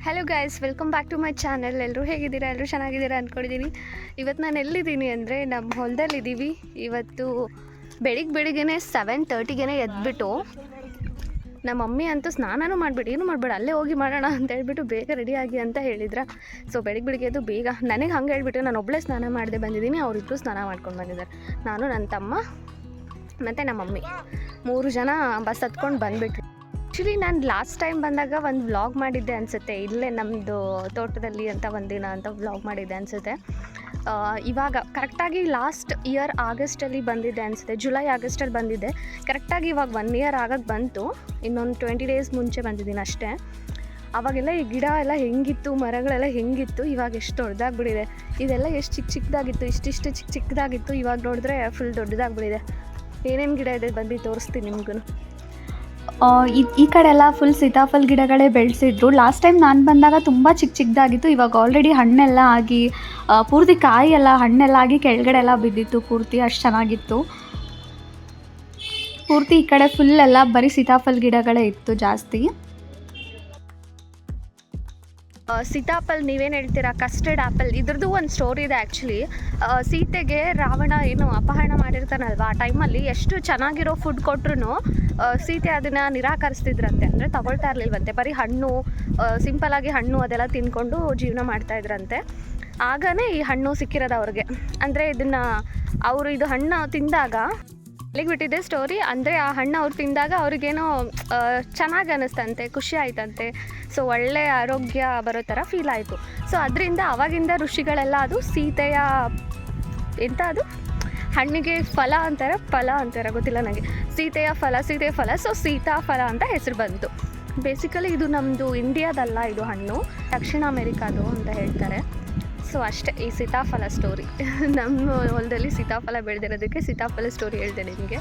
Hello guys, welcome back to my channel. ಎಲ್ಲರೂ ಹೇಗಿದ್ದೀರಾ? ಎಲ್ಲರೂ ಚೆನ್ನಾಗಿದ್ದೀರಾ ಅಂದ್ಕೊಂಡಿದ್ದೀನಿ. ಇವತ್ತು ನಾನು ಎಲ್ಲಿದ್ದೀನಿ ಅಂದರೆ ನಮ್ಮ ಹೊಲದಲ್ಲಿದ್ದೀವಿ. ಇವತ್ತು ಬೆಳಿಗ್ಗೆನೇ 7:30ಗೆ ಎದ್ಬಿಟ್ಟು ನಮ್ಮ ಮಮ್ಮಿ ಅಂತೂ ಸ್ನಾನನೂ ಮಾಡಿಬಿಟ್ಟು ಏನು ಮಾಡಬೇಡ ಅಲ್ಲೇ ಹೋಗಿ ಮಾಡೋಣ ಅಂತ ಹೇಳ್ಬಿಟ್ಟು ಬೇಗ ರೆಡಿಯಾಗಿ ಅಂತ ಹೇಳಿದ್ರ. ಸೊ ಬೆಳಿಗ್ಗೆ ಎದ್ದು ಬೇಗ ನನಗೆ ಹಂಗೆ ಹೇಳ್ಬಿಟ್ಟು ನಾನು ಒಬ್ಬಳೇ ಸ್ನಾನ ಮಾಡದೆ ಬಂದಿದ್ದೀನಿ. ಅವರಿಬ್ಬರು ಸ್ನಾನ ಮಾಡ್ಕೊಂಡು ಬಂದಿದ್ದಾರೆ. ನಾನು, ನನ್ನ ತಮ್ಮ ಮತ್ತು ನಮ್ಮ ಮಮ್ಮಿ 3 ಜನ ಬಸ್ ಹತ್ಕೊಂಡು ಬಂದುಬಿಟ್ರು. ಆ್ಯಕ್ಚುಲಿ ನಾನು ಲಾಸ್ಟ್ ಟೈಮ್ ಬಂದಾಗ ಒಂದು ವ್ಲಾಗ್ ಮಾಡಿದ್ದೆ ಅನಿಸುತ್ತೆ, ಇಲ್ಲೇ ನಮ್ಮದು ತೋಟದಲ್ಲಿ ಅಂತ ಒಂದಿನ ಅಂತ ವ್ಲಾಗ್ ಮಾಡಿದ್ದೆ ಅನಿಸುತ್ತೆ. ಇವಾಗ ಕರೆಕ್ಟಾಗಿ ಲಾಸ್ಟ್ ಇಯರ್ ಆಗಸ್ಟಲ್ಲಿ ಬಂದಿದ್ದೆ ಅನಿಸುತ್ತೆ, ಜುಲೈ ಆಗಸ್ಟಲ್ಲಿ ಬಂದಿದ್ದೆ. ಕರೆಕ್ಟಾಗಿ ಇವಾಗ 1 ಇಯರ್ ಆಗಕ್ಕೆ ಬಂತು. ಇನ್ನೊಂದು 20 ಡೇಸ್ ಮುಂಚೆ ಬಂದಿದ್ದೀನಿ ಅಷ್ಟೇ. ಆವಾಗೆಲ್ಲ ಈ ಗಿಡ ಎಲ್ಲ ಹೆಂಗಿತ್ತು, ಮರಗಳೆಲ್ಲ ಹೆಂಗಿತ್ತು, ಇವಾಗ ಎಷ್ಟು ದೊಡ್ಡದಾಗ್ಬಿಟ್ಟಿದೆ. ಇದೆಲ್ಲ ಎಷ್ಟು ಚಿಕ್ಕದಾಗಿತ್ತು, ಇಷ್ಟಿಷ್ಟು ಚಿಕ್ಕದಾಗಿತ್ತು. ಇವಾಗ ನೋಡಿದ್ರೆ ಫುಲ್ ದೊಡ್ಡದಾಗ್ಬಿಟ್ಟಿದೆ. ಏನೇನು ಗಿಡ ಇದೆ ಬಂದು ತೋರಿಸ್ತೀನಿ ನಿಮಗೂ. ಈ ಕಡೆ ಎಲ್ಲ ಫುಲ್ ಸೀತಾಫಲ ಗಿಡಗಳೇ ಬೆಳೆಸಿದ್ರು. ಲಾಸ್ಟ್ ಟೈಮ್ ನಾನು ಬಂದಾಗ ತುಂಬ ಚಿಕ್ಕದಾಗಿತ್ತು. ಇವಾಗ ಆಲ್ರೆಡಿ ಹಣ್ಣೆಲ್ಲ ಆಗಿ ಪೂರ್ತಿ ಕಾಯಿ ಎಲ್ಲ ಹಣ್ಣೆಲ್ಲ ಆಗಿ ಕೆಳಗಡೆ ಎಲ್ಲ ಬಿದ್ದಿತ್ತು ಪೂರ್ತಿ. ಅಷ್ಟು ಚೆನ್ನಾಗಿತ್ತು. ಪೂರ್ತಿ ಈ ಕಡೆ ಫುಲ್ ಎಲ್ಲ ಬರೀ ಸೀತಾಫಲ ಗಿಡಗಳೇ ಇತ್ತು ಜಾಸ್ತಿ. ಸೀತಾಫಲ್ ನೀವೇನು ಹೇಳ್ತೀರಾ, ಕಸ್ಟರ್ಡ್ ಆ್ಯಪಲ್, ಇದ್ರದ್ದು ಒಂದು ಸ್ಟೋರಿ ಇದೆ ಆ್ಯಕ್ಚುಲಿ. ಸೀತೆಗೆ ರಾವಣ ಏನು ಅಪಹರಣ ಮಾಡಿರ್ತಾನಲ್ವ, ಆ ಟೈಮಲ್ಲಿ ಎಷ್ಟು ಚೆನ್ನಾಗಿರೋ ಫುಡ್ ಕೊಟ್ರು ಸೀತೆ ಅದನ್ನು ನಿರಾಕರಿಸ್ತಿದ್ರಂತೆ. ಅಂದರೆ ತಗೊಳ್ತಾ ಇರಲಿಲ್ವಂತೆ, ಬರೀ ಹಣ್ಣು, ಸಿಂಪಲಾಗಿ ಹಣ್ಣು ಅದೆಲ್ಲ ತಿಂದ್ಕೊಂಡು ಜೀವನ ಮಾಡ್ತಾಯಿದ್ರಂತೆ. ಆಗನೇ ಈ ಹಣ್ಣು ಸಿಕ್ಕಿರೋದು ಅವ್ರಿಗೆ. ಅಂದರೆ ಇದನ್ನು ಅವರು ಇದು ಹಣ್ಣು ತಿಂದಾಗ ಅಲ್ಲಿಗೆ ಬಿಟ್ಟಿದ್ದೆ ಸ್ಟೋರಿ. ಅಂದರೆ ಆ ಹಣ್ಣು ಅವ್ರು ತಿಂದಾಗ ಅವ್ರಿಗೇನೋ ಚೆನ್ನಾಗಿ ಅನ್ನಿಸ್ತಂತೆ, ಖುಷಿ ಆಯ್ತಂತೆ. ಸೊ ಒಳ್ಳೆ ಆರೋಗ್ಯ ಬರೋ ಥರ ಫೀಲ್ ಆಯಿತು. ಸೊ ಅದರಿಂದ ಆವಾಗಿಂದ ಋಷಿಗಳೆಲ್ಲ ಅದು ಸೀತೆಯ ಎಂಥ ಅದು ಹಣ್ಣಿಗೆ ಫಲ ಅಂತಾರೆ ಗೊತ್ತಿಲ್ಲ ನನಗೆ. ಸೀತೆಯ ಫಲ. ಸೊ ಸೀತಾಫಲ ಅಂತ ಹೆಸರು ಬಂತು. ಬೇಸಿಕಲಿ ಇದು ನಮ್ಮದು ಇಂಡಿಯಾದಲ್ಲ, ಇದು ಹಣ್ಣು ದಕ್ಷಿಣ ಅಮೆರಿಕಾದು ಅಂತ ಹೇಳ್ತಾರೆ. ಸೊ ಅಷ್ಟೇ ಈ ಸೀತಾಫಲ ಸ್ಟೋರಿ. ನಮ್ಮ ಹೊಲದಲ್ಲಿ ಸೀತಾಫಲ ಬೆಳೆದಿರೋದಕ್ಕೆ ಸೀತಾಫಲ ಸ್ಟೋರಿ ಹೇಳಿದೆ ನಿಮಗೆ.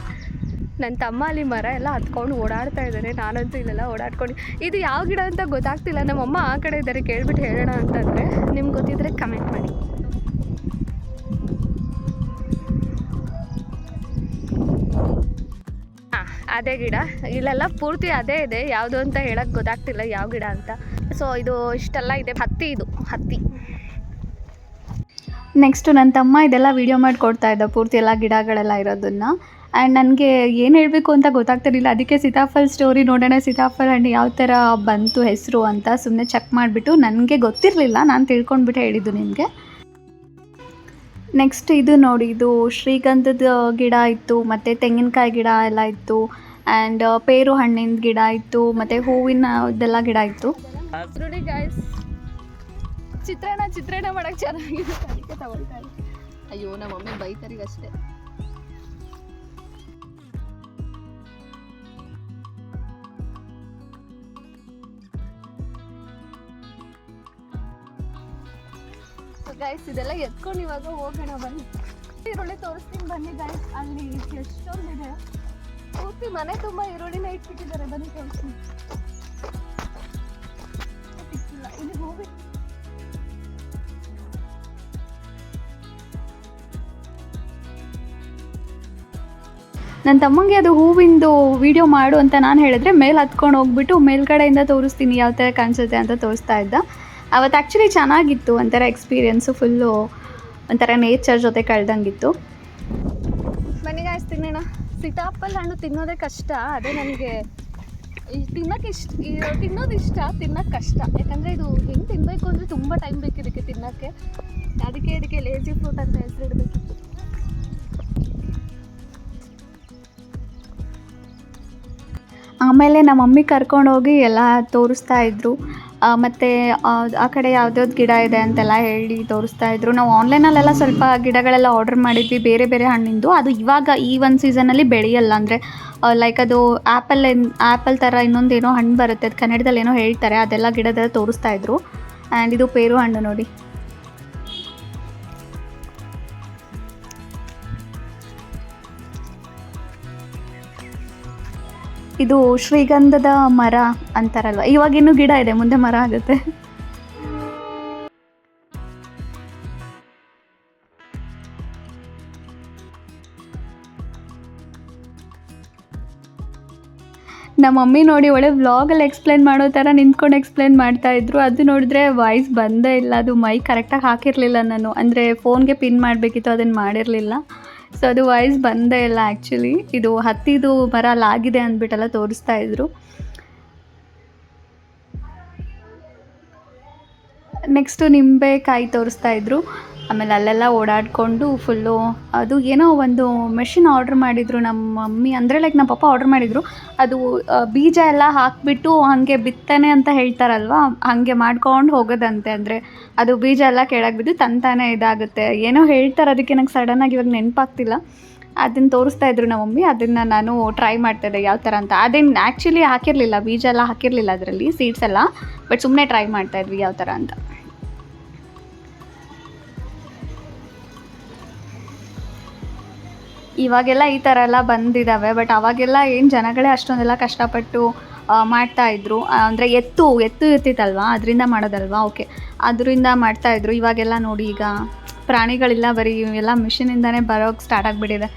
ನನ್ನ ತಮ್ಮ ಅಲ್ಲಿ ಮರ ಎಲ್ಲ ಹತ್ಕೊಂಡು ಓಡಾಡ್ತಾ ಇದ್ದಾರೆ. ನಾನಂತೂ ಇಲ್ಲೆಲ್ಲ ಓಡಾಡ್ಕೊಂಡು, ಇದು ಯಾವ ಗಿಡ ಅಂತ ಗೊತ್ತಾಗ್ತಿಲ್ಲ. ನಮ್ಮಮ್ಮ ಆ ಕಡೆ ಇದ್ದಾರೆ, ಕೇಳ್ಬಿಟ್ಟು ಹೇಳೋಣ ಅಂತಂದರೆ. ನಿಮ್ಗೆ ಗೊತ್ತಿದ್ರೆ ಕಮೆಂಟ್ ಮಾಡಿ. ಹಾಂ, ಅದೇ ಗಿಡ. ಇಲ್ಲೆಲ್ಲ ಪೂರ್ತಿ ಅದೇ ಇದೆ, ಯಾವುದು ಅಂತ ಹೇಳೋಕ್ಕೆ ಗೊತ್ತಾಗ್ತಿಲ್ಲ ಯಾವ ಗಿಡ ಅಂತ. ಸೊ ಇದು ಇಷ್ಟೆಲ್ಲ ಇದೆ. ಹತ್ತಿ. ನೆಕ್ಸ್ಟು ನನ್ನ ತಮ್ಮ ಇದೆಲ್ಲ ವೀಡಿಯೋ ಮಾಡಿ ಕೊಡ್ತಾ ಇದ್ದ ಪೂರ್ತಿ ಎಲ್ಲ ಗಿಡಗಳೆಲ್ಲ ಇರೋದನ್ನು. ಆ್ಯಂಡ್ ನನಗೆ ಏನು ಹೇಳಬೇಕು ಅಂತ ಗೊತ್ತಾಗ್ತಿರಲಿಲ್ಲ. ಅದಕ್ಕೆ ಸೀತಾಫಲ ಸ್ಟೋರಿ ನೋಡೋಣ, ಸೀತಾಫಲ ಹಣ್ಣು ಯಾವ ಥರ ಬಂತು ಹೆಸರು ಅಂತ ಸುಮ್ಮನೆ ಚೆಕ್ ಮಾಡಿಬಿಟ್ಟು, ನನಗೆ ಗೊತ್ತಿರಲಿಲ್ಲ, ನಾನು ತಿಳ್ಕೊಂಡ್ಬಿಟ್ಟು ಹೇಳಿದ್ದು ನಿಮಗೆ. ನೆಕ್ಸ್ಟ್ ಇದು ನೋಡಿ, ಇದು ಶ್ರೀಗಂಧದ ಗಿಡ ಇತ್ತು, ಮತ್ತು ತೆಂಗಿನಕಾಯಿ ಗಿಡ ಎಲ್ಲ ಇತ್ತು, ಆ್ಯಂಡ್ ಪೇರು ಹಣ್ಣಿನ ಗಿಡ ಇತ್ತು, ಮತ್ತು ಹೂವಿನ ಇದೆಲ್ಲ ಗಿಡ ಇತ್ತು. ನೋಡಿ ಗಾಯ್ಸ್, ಚಿತ್ರಾನ್ನ ಮಾಡೋಕ್ಕೆ ಚೆನ್ನಾಗಿದೆ, ಅದಕ್ಕೆ ತಗೊಳ್ತಾ ಇಲ್ಲ. ಅಯ್ಯೋ, ನಮ್ಮ ಮಮ್ಮಿ ಬೈತಾರಿಗಷ್ಟೇ. ಗೈಸ್ ಇದೆಲ್ಲ ಎತ್ಕೊಂಡು ಇವಾಗ ಹೋಗೋಣ ಬನ್ನಿ. ಈರುಳ್ಳಿ ತೋರಿಸ್ತೀನಿ ಬನ್ನಿ ಗೈಸ್. ಅಲ್ಲಿ ಎಷ್ಟೊಂದಿದೆ, ಪೂರ್ತಿ ಮನೆ ತುಂಬ ಈರುಳ್ಳಿನ ಇಟ್ಬಿಟ್ಟಿದ್ದಾರೆ. ಬನ್ನಿ ತೋರಿಸ್ತೀನಿ. ಸಿಕ್ಕಿಲ್ಲ, ಇಲ್ಲಿ ಹೋಗಿ. ನನ್ನ ತಮ್ಮಂಗೆ ಅದು ಹೂವಿಂದು ವೀಡಿಯೋ ಮಾಡು ಅಂತ ನಾನು ಹೇಳಿದ್ರೆ ಮೇಲೆ ಹತ್ಕೊಂಡು ಹೋಗ್ಬಿಟ್ಟು ಮೇಲ್ಗಡೆಯಿಂದ ತೋರಿಸ್ತೀನಿ ಯಾವ ಥರ ಕಾಣಿಸುತ್ತೆ ಅಂತ ತೋರಿಸ್ತಾ ಇದ್ದ. ಅವತ್ತು ಆ್ಯಕ್ಚುಲಿ ಚೆನ್ನಾಗಿತ್ತು, ಒಂಥರ ಎಕ್ಸ್ಪೀರಿಯೆನ್ಸು, ಫುಲ್ಲು ಒಂಥರ ನೇಚರ್ ಜೊತೆ ಕಳೆದಂಗಿತ್ತು. ಬನ್ನಿ ಗಾಯ್ಸ್ ತಿನ್ನೋಣ. ಸೀತಾಫಲ ಹಣ್ಣು ತಿನ್ನೋದೇ ಕಷ್ಟ. ಅದೇ ನನಗೆ ತಿನ್ನೋದು ಇಷ್ಟ, ತಿನ್ನೋಕ್ಕೆ ಕಷ್ಟ. ಯಾಕಂದರೆ ಇದು ಹೆಂಗೆ ತಿನ್ನಬೇಕು ಅಂದರೆ ತುಂಬ ಟೈಮ್ ಬೇಕು ಇದಕ್ಕೆ ತಿನ್ನೋಕ್ಕೆ. ಅದಕ್ಕೆ ಲೇಜಿ ಫ್ರೂಟ್ ಅಂತ ಹೆಸರಿಡಬೇಕು. ಆಮೇಲೆ ನಮ್ಮ ಮಮ್ಮಿ ಕರ್ಕೊಂಡೋಗಿ ಎಲ್ಲ ತೋರಿಸ್ತಾ ಇದ್ರು. ಮತ್ತು ಆ ಕಡೆ ಯಾವ್ದ್ಯಾವ್ದು ಗಿಡ ಇದೆ ಅಂತೆಲ್ಲ ಹೇಳಿ ತೋರಿಸ್ತಾ ಇದ್ರು. ನಾವು ಆನ್ಲೈನಲ್ಲೆಲ್ಲ ಸ್ವಲ್ಪ ಗಿಡಗಳೆಲ್ಲ ಆರ್ಡರ್ ಮಾಡಿದ್ವಿ, ಬೇರೆ ಬೇರೆ ಹಣ್ಣಿಂದು. ಅದು ಇವಾಗ ಈ ಒಂದು ಸೀಸನಲ್ಲಿ ಬೆಳೆಯಲ್ಲ. ಅಂದರೆ ಲೈಕ್ ಅದು ಆ್ಯಪಲ್ ಥರ ಇನ್ನೊಂದೇನೋ ಹಣ್ಣು ಬರುತ್ತೆ, ಅದು ಕನ್ನಡದಲ್ಲಿ ಏನೋ ಹೇಳ್ತಾರೆ, ಅದೆಲ್ಲ ಗಿಡದೆಲ್ಲ ತೋರಿಸ್ತಾ ಇದ್ರು. ಆ್ಯಂಡ್ ಇದು ಪೇರು ಹಣ್ಣು ನೋಡಿ. ಇದು ಶ್ರೀಗಂಧದ ಮರ ಅಂತಾರಲ್ವ, ಇವಾಗಿನ್ನೂ ಗಿಡ ಇದೆ, ಮುಂದೆ ಮರ ಆಗುತ್ತೆ. ನಮ್ಮ ಮಮ್ಮಿ ನೋಡಿ ಒಳ್ಳೆ ವ್ಲಾಗಲ್ಲಿ ಎಕ್ಸ್ಪ್ಲೇನ್ ಮಾಡೋ ಥರ ನಿಂತ್ಕೊಂಡು ಎಕ್ಸ್ಪ್ಲೇನ್ ಮಾಡ್ತಾಯಿದ್ರು. ಅದು ನೋಡಿದ್ರೆ ವಾಯ್ಸ್ ಬಂದೇ ಇಲ್ಲ, ಅದು ಮೈಕ್ ಕರೆಕ್ಟಾಗಿ ಹಾಕಿರಲಿಲ್ಲ ನಾನು, ಅಂದರೆ ಫೋನ್ಗೆ ಪಿನ್ ಮಾಡಬೇಕಿತ್ತು, ಅದನ್ನು ಮಾಡಿರಲಿಲ್ಲ. ಸೊ ಅದು ವಾಯ್ಸ್ ಬಂದೇ ಇಲ್ಲ ಆ್ಯಕ್ಚುಲಿ. ಇದು ಹತ್ತಿದು ಮರ ಲಾಗಿದೆ ಅಂದ್ಬಿಟ್ಟೆಲ್ಲ ತೋರಿಸ್ತಾ ಇದ್ರು. ನೆಕ್ಸ್ಟು ನಿಂಬೆಕಾಯಿ ತೋರಿಸ್ತಾ ಇದ್ರು. ಆಮೇಲೆ ಅಲ್ಲೆಲ್ಲ ಓಡಾಡಿಕೊಂಡು ಫುಲ್ಲು ಅದು ಏನೋ ಒಂದು ಮೆಷಿನ್ ಆರ್ಡ್ರ್ ಮಾಡಿದರು ನಮ್ಮ ಮಮ್ಮಿ, ಅಂದರೆ ಲೈಕ್ ನಮ್ಮ ಪಪ್ಪ ಆರ್ಡ್ರ್ ಮಾಡಿದರು. ಅದು ಬೀಜ ಎಲ್ಲ ಹಾಕಿಬಿಟ್ಟು ಹಾಗೆ ಬಿತ್ತನೆ ಅಂತ ಹೇಳ್ತಾರಲ್ವ, ಹಾಗೆ ಮಾಡ್ಕೊಂಡು ಹೋಗೋದಂತೆ. ಅಂದರೆ ಅದು ಬೀಜ ಎಲ್ಲ ಕೆಳಗೆ ಬಿದ್ದು ತಂತಾನೆ ಇದಾಗುತ್ತೆ ಏನೋ ಹೇಳ್ತಾರೆ, ಅದಕ್ಕೆ ನಂಗೆ ಸಡನ್ನಾಗಿ ಇವಾಗ ನೆನಪಾಗ್ತಿಲ್ಲ. ಅದನ್ನು ತೋರಿಸ್ತಾ ಇದ್ರು ನಮ್ಮ ಮಮ್ಮಿ, ಅದನ್ನು ನಾನು ಟ್ರೈ ಮಾಡ್ತಾಯಿದ್ದೆ ಯಾವ ಥರ ಅಂತ. ಅದೇನು ಆ್ಯಕ್ಚುಲಿ ಹಾಕಿರಲಿಲ್ಲ, ಬೀಜ ಎಲ್ಲ ಹಾಕಿರಲಿಲ್ಲ ಅದರಲ್ಲಿ, ಸೀಡ್ಸ್ ಎಲ್ಲ, ಬಟ್ ಸುಮ್ಮನೆ ಟ್ರೈ ಮಾಡ್ತಾಯಿದ್ವಿ ಯಾವ ಥರ ಅಂತ. ಇವಾಗೆಲ್ಲ ಈ ಥರ ಎಲ್ಲ ಬಂದಿದ್ದಾವೆ, ಬಟ್ ಅವಾಗೆಲ್ಲ ಏನು ಜನಗಳೇ ಅಷ್ಟೊಂದೆಲ್ಲ ಕಷ್ಟಪಟ್ಟು ಮಾಡ್ತಾಯಿದ್ರು. ಅಂದರೆ ಎತ್ತು ಇರ್ತಿತ್ತಲ್ವ, ಅದರಿಂದ ಮಾಡೋದಲ್ವಾ, ಓಕೆ, ಅದರಿಂದ ಮಾಡ್ತಾಯಿದ್ರು. ಇವಾಗೆಲ್ಲ ನೋಡಿ ಈಗ ಪ್ರಾಣಿಗಳಿಲ್ಲ, ಬರೀ ಎಲ್ಲ ಮಿಷಿನಿಂದನೇ ಬರೋಕ್ಕೆ ಸ್ಟಾರ್ಟ್ ಆಗಿಬಿಟ್ಟಿದೆ.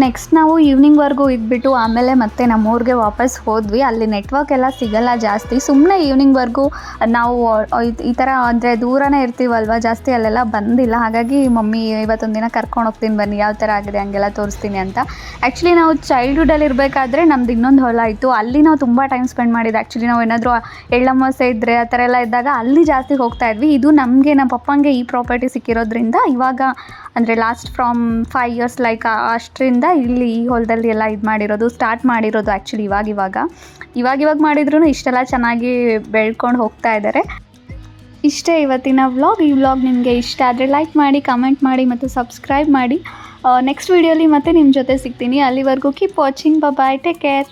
ನೆಕ್ಸ್ಟ್ ನಾವು ಈವ್ನಿಂಗ್ವರೆಗೂ ಇದ್ಬಿಟ್ಟು ಆಮೇಲೆ ಮತ್ತೆ ನಮ್ಮೂರಿಗೆ ವಾಪಸ್ ಹೋದ್ವಿ. ಅಲ್ಲಿ ನೆಟ್ವರ್ಕ್ ಎಲ್ಲ ಸಿಗಲ್ಲ ಜಾಸ್ತಿ, ಸುಮ್ಮನೆ ಈವ್ನಿಂಗ್ವರೆಗೂ ನಾವು ಈ ಥರ ಅಂದರೆ ದೂರನೇ ಇರ್ತೀವಲ್ವ, ಜಾಸ್ತಿ ಅಲ್ಲೆಲ್ಲ ಬಂದಿಲ್ಲ. ಹಾಗಾಗಿ ಮಮ್ಮಿ ಇವತ್ತೊಂದು ದಿನ ಕರ್ಕೊಂಡು ಹೋಗ್ತೀನಿ ಬನ್ನಿ, ಯಾವ ಥರ ಆಗಿದೆ ಹಂಗೆಲ್ಲ ತೋರಿಸ್ತೀನಿ ಅಂತ. ಆ್ಯಕ್ಚುಲಿ ನಾವು ಚೈಲ್ಡ್ಹುಡ್ಡಲ್ಲಿ ಇರಬೇಕಾದ್ರೆ ನಮ್ದು ಇನ್ನೊಂದು ಹೊಲ ಇತ್ತು, ಅಲ್ಲಿ ನಾವು ತುಂಬ ಟೈಮ್ ಸ್ಪೆಂಡ್ ಮಾಡಿದ್ದು. ಆ್ಯಕ್ಚುಲಿ ನಾವು ಏನಾದರೂ ಎಳ್ಳಮಾವಾಸ್ಯೆ ಇದ್ದರೆ ಆ ಥರ ಎಲ್ಲ ಇದ್ದಾಗ ಅಲ್ಲಿ ಜಾಸ್ತಿ ಹೋಗ್ತಾ ಇದ್ವಿ. ಇದು ನಮಗೆ ನಮ್ಮ ಪಪ್ಪಂಗೆ ಈ ಪ್ರಾಪರ್ಟಿ ಸಿಕ್ಕಿರೋದ್ರಿಂದ ಇವಾಗ ಅಂದರೆ ಲಾಸ್ಟ್ ಫ್ರಾಮ್ 5 years ಲೈಕ್ ಅಷ್ಟರಿಂದ ಇಲ್ಲಿ ಈ ಹೊಲದಲ್ಲಿ ಎಲ್ಲ ಇದು ಮಾಡಿರೋದು, ಸ್ಟಾರ್ಟ್ ಮಾಡಿರೋದು ಆ್ಯಕ್ಚುಲಿ ಇವಾಗ ಮಾಡಿದ್ರೂ ಇಷ್ಟೆಲ್ಲ ಚೆನ್ನಾಗಿ ಬೆಳ್ಕೊಂಡು ಹೋಗ್ತಾ ಇದ್ದಾರೆ. ಇಷ್ಟೇ ಇವತ್ತಿನ ವ್ಲಾಗ್. ಈ ವ್ಲಾಗ್ ನಿಮಗೆ ಇಷ್ಟ ಆದರೆ ಲೈಕ್ ಮಾಡಿ, ಕಮೆಂಟ್ ಮಾಡಿ ಮತ್ತು ಸಬ್ಸ್ಕ್ರೈಬ್ ಮಾಡಿ. ನೆಕ್ಸ್ಟ್ ವೀಡಿಯೋಲಿ ಮತ್ತೆ ನಿಮ್ಮ ಜೊತೆ ಸಿಗ್ತೀನಿ. ಅಲ್ಲಿವರೆಗೂ ಕೀಪ್ ವಾಚಿಂಗ್, ಬಾಯ್, ಟೇಕ್ ಕೇರ್.